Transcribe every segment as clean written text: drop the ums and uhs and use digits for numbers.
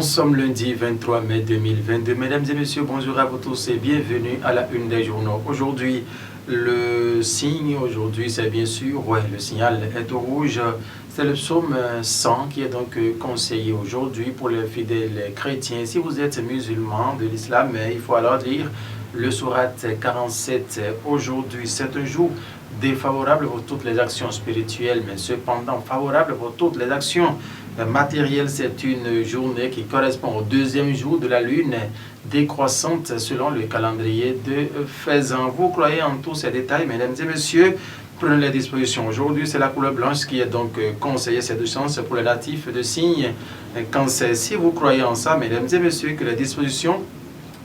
sommes lundi 23 mai 2022. Mesdames et messieurs, bonjour à vous tous et bienvenue à la une des journaux. Aujourd'hui, le signe, c'est bien sûr, le signal est au rouge. C'est le psaume 100 qui est donc conseillé aujourd'hui pour les fidèles chrétiens. Si vous êtes musulman de l'islam, il faut alors lire le sourate 47 aujourd'hui. C'est un jour défavorable pour toutes les actions spirituelles, mais cependant favorable pour toutes les actions matérielles. C'est une journée qui correspond au deuxième jour de la lune décroissante selon le calendrier de Faisan. Vous croyez en tous ces détails, mesdames et messieurs? Prenez les dispositions. Aujourd'hui, c'est la couleur blanche qui est donc conseillée. C'est de chance pour les natifs de signe Cancer. Si vous croyez en ça, mesdames et messieurs, que les dispositions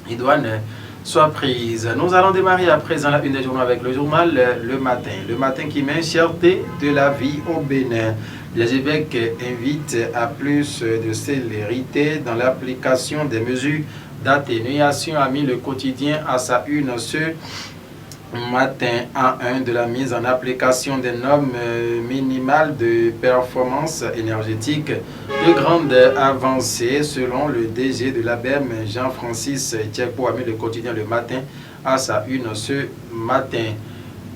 idoines soient prises. Nous allons démarrer à présent la une des journaux avec le journal Le Matin. Le Matin qui met cherté de la vie au Bénin. Les évêques invitent à plus de célérité dans l'application des mesures d'atténuation, a mis le quotidien à sa une ce matin à 1 de la mise en application des normes minimales de performance énergétique. De grandes avancées selon le DG de l'ABEM, Jean-Francis Tchekpo, a mis le quotidien Le Matin à sa une ce matin.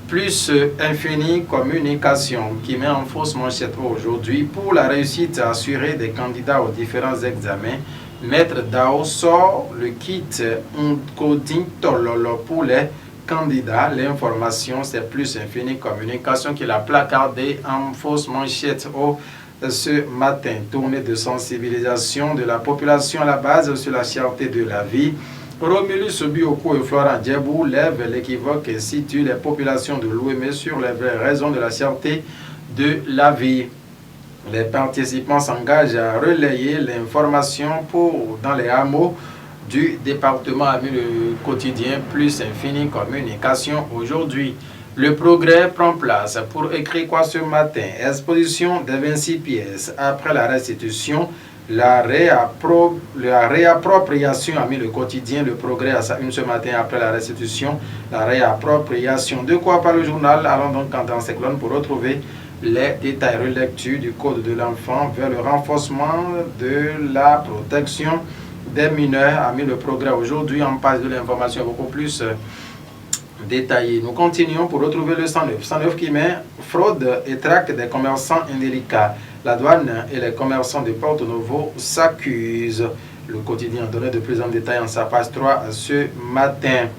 Plus Infini Communication qui met en fausse manchette aujourd'hui pour la réussite assurée des candidats aux différents examens. Maître Dao sort le kit Uncoding Tololo pour les candidats. L'information, c'est Plus Infini Communication qui l'a placardé en fausse manchette ce matin. Tournée de sensibilisation de la population à la base sur la cherté de la vie. Romulus Bioko et Florent Djebou lèvent l'équivoque et situent les populations de l'OMS sur les vraies raisons de la cherté de la vie. Les participants s'engagent à relayer l'information dans les hameaux du département, a mis le quotidien Plus Infini Communication aujourd'hui. Le progrès prend place pour écrire quoi ce matin? Exposition des 26 pièces après la restitution. La réappropriation, a mis le quotidien Le Progrès à sa une ce matin après la restitution. La réappropriation. De quoi parle le journal? Allons donc dans ces colonnes pour retrouver les détails. Relecture du Code de l'enfant vers le renforcement de la protection des mineurs, a mis le Progrès aujourd'hui en page de l'information beaucoup plus détaillée. Nous continuons pour retrouver le 109. 109 qui met fraude et traque des commerçants indélicats. La douane et les commerçants de Porto Novo s'accusent. Le quotidien a donné de plus en détail en sa page 3 ce matin.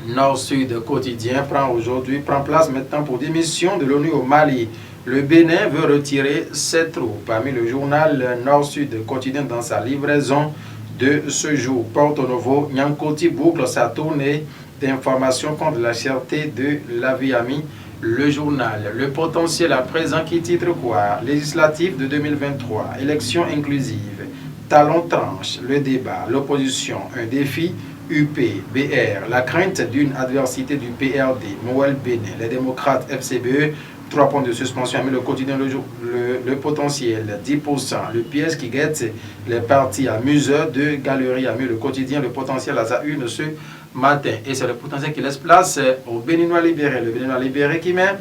Nord-Sud quotidien prend place maintenant pour démission de l'ONU au Mali. Le Bénin veut retirer ses troupes. Parmi le journal Nord-Sud quotidien dans sa livraison de ce jour. Porto Novo, Nyankoti boucle sa tournée d'informations contre la cherté de la vie, a mis le journal. Le potentiel à présent qui titre quoi? Législatif de 2023, élection inclusive, talon tranche, le débat, l'opposition, un défi, UP-BR, la crainte d'une adversité du PRD, Moël Bénin, les démocrates FCBE, 3 points de suspension, mais le quotidien le potentiel, 10%, le piège qui guette les partis à museur de galerie, a mis le quotidien, le potentiel à sa une ce matin. Et c'est le potentiel qui laisse place au Béninois libéré. Le Béninois libéré qui met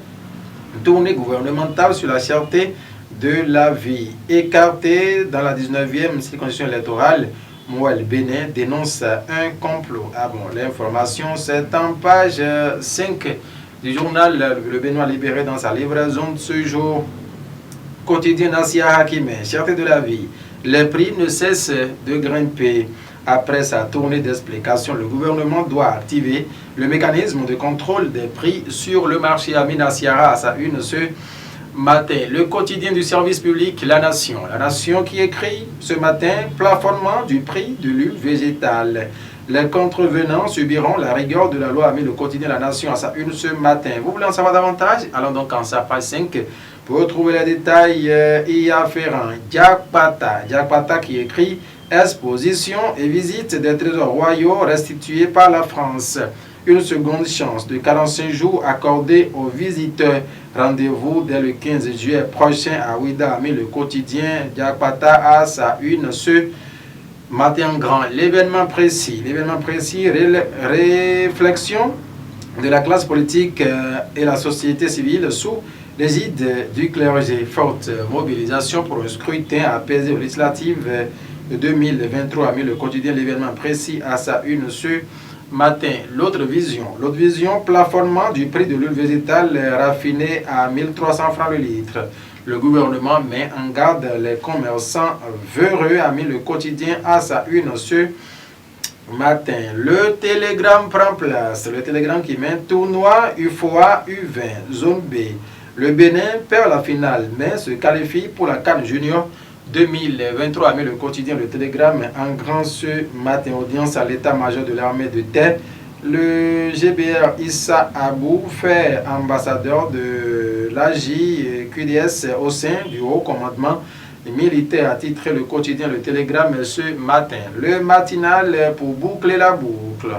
tournée gouvernementale sur la cherté de la vie. Écarté dans la 19e circonscription électorale, Moël Bénin dénonce un complot. Ah bon, l'information c'est en page 5 du journal Le Béninois libéré dans sa livraison de ce jour. Quotidien Nassia Hakime, cherté de la vie. Les prix ne cessent de grimper. Après sa tournée d'explication, le gouvernement doit activer le mécanisme de contrôle des prix sur le marché, a mis Nassiara à sa une ce matin. Le quotidien du service public, La Nation. La Nation qui écrit ce matin, plafonnement du prix de l'huile végétale. Les contrevenants subiront la rigueur de la loi, a mis le quotidien La Nation à sa une ce matin. Vous voulez en savoir davantage? Allons donc en sa page 5 pour retrouver les détails y afférents. Jack Pata qui écrit exposition et visite des trésors royaux restitués par la France. Une seconde chance de 45 jours accordée aux visiteurs. Rendez-vous dès le 15 juillet prochain à Ouida, a mis le quotidien Diakpata à sa une ce matin grand. L'événement précis, réflexion de la classe politique et la société civile sous l'égide du clergé. Forte mobilisation pour un scrutin apaisé aux législatives 2023 a mis le quotidien l'événement précis à sa une ce matin. L'autre vision, plafonnement du prix de l'huile végétale raffinée à 1300 francs le litre. Le gouvernement met en garde les commerçants véreux, a mis le quotidien à sa une ce matin. Le télégramme prend place. Le télégramme qui met tournoi UFOA U20, zone B. Le Bénin perd la finale, mais se qualifie pour la CAN Junior 2023. Mais le quotidien, le télégramme en grand ce matin. Audience à l'état-major de l'armée de terre. Le GBR Issa Abou fait ambassadeur de l'AJQDS au sein du haut commandement militaire, a titré le quotidien Le Télégramme ce matin. Le matinal pour boucler la boucle.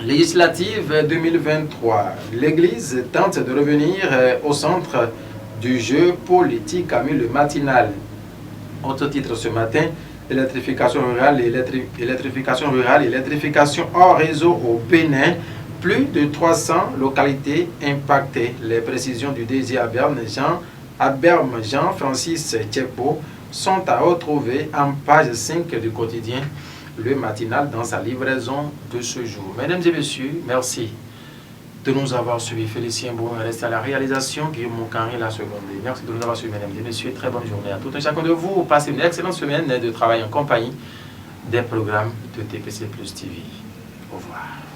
Législative 2023. L'Église tente de revenir au centre du jeu politique, a mis le matinal. Autre titre ce matin, électrification rurale et électrification hors réseau au Bénin. Plus de 300 localités impactées. Les précisions du DG Aberme Jean-Francis Tchepo sont à retrouver en page 5 du quotidien Le Matinal dans sa livraison de ce jour. Mesdames et messieurs, merci de nous avoir suivis. Félicien Bourg reste à la réalisation, Guillaume Moncanri la seconde. Merci de nous avoir suivis, mesdames et messieurs. Très bonne journée à tout un chacun de vous. Passez une excellente semaine de travail en compagnie des programmes de TPC Plus TV. Au revoir.